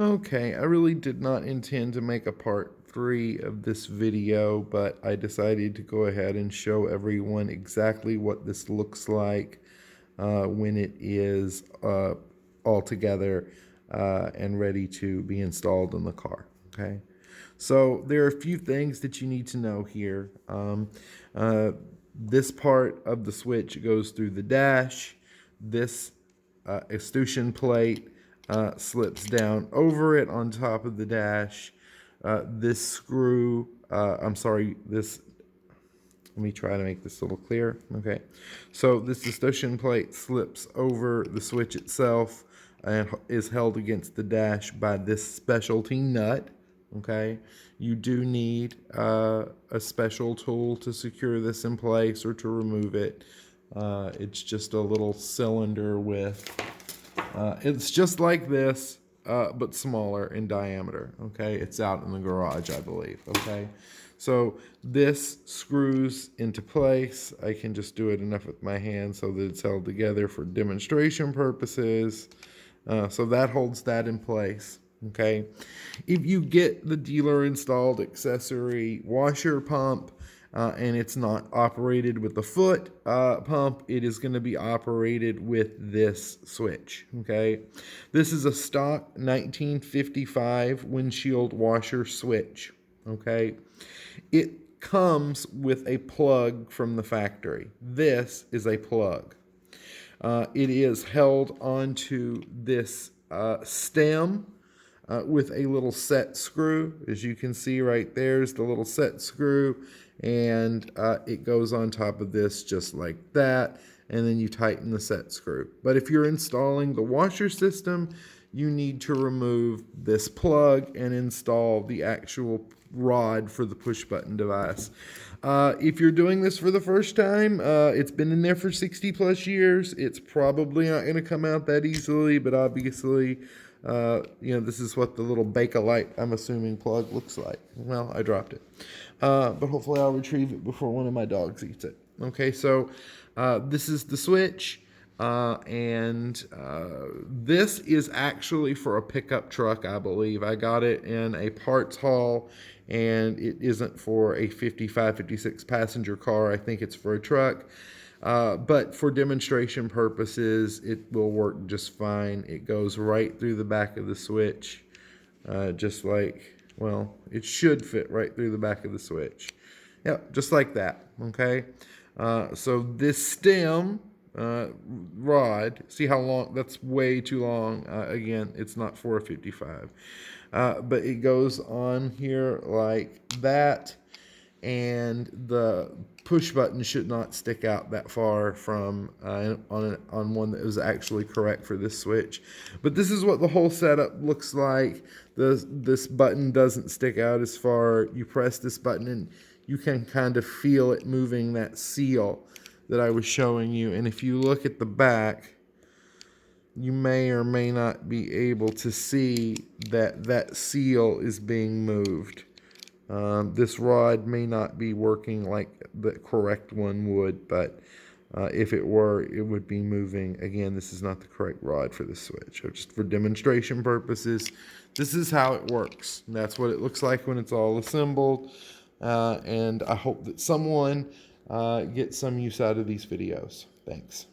Okay, I really did not intend to make a part 3 of this video, but I decided to go ahead and show everyone exactly what this looks like when it is all together and ready to be installed in the car. Okay, so there are a few things that you need to know here. This part of the switch goes through the dash. This extrusion plate slips down over it on top of the dash. This screw, this, let me try to make this a little clear. Okay, so this extrusion plate slips over the switch itself and is held against the dash by this specialty nut. Okay, you do need a special tool to secure this in place or to remove it. It's just a little cylinder with it's just like this, but smaller in diameter, okay? It's out in the garage, I believe, okay? So this screws into place. I can just do it enough with my hand so that it's held together for demonstration purposes. So that holds that in place, okay? If you get the dealer installed accessory washer pump, and it's not operated with the foot pump, it is going to be operated with this switch, okay? This is a stock 1955 windshield washer switch, okay? It comes with a plug from the factory. This is a plug. It is held onto this stem with a little set screw. As you can see right there's the little set screw, and it goes on top of this just like that, and then you tighten the set screw. But if you're installing the washer system, you need to remove this plug and install the actual rod for the push button device. If you're doing this for the first time, it's been in there for 60 plus years. It's probably not going to come out that easily, but obviously this is what the little Bakelite, I'm assuming, plug looks like. Well, I dropped it. But hopefully I'll retrieve it before one of my dogs eats it. Okay, so this is the switch. This is actually for a pickup truck, I believe. I got it in a parts haul, and it isn't for a 55, 56 passenger car. I think it's for a truck. But for demonstration purposes, it will work just fine. It goes right through the back of the switch, just like, well, it should fit right through the back of the switch. Yep, just like that, okay? So this stem rod, see how long, that's way too long. Again, it's not for a 55. But it goes on here like that, and the push button should not stick out that far from on one that was actually correct for this switch. But this is what the whole setup looks like. This button doesn't stick out as far. You press this button and you can kind of feel it moving that seal that I was showing you. And if you look at the back, you may or may not be able to see that that seal is being moved. This rod may not be working like the correct one would, but if it were, it would be moving. Again, this is not the correct rod for this switch. So just for demonstration purposes, this is how it works. And that's what it looks like when it's all assembled. And I hope that someone gets some use out of these videos. Thanks.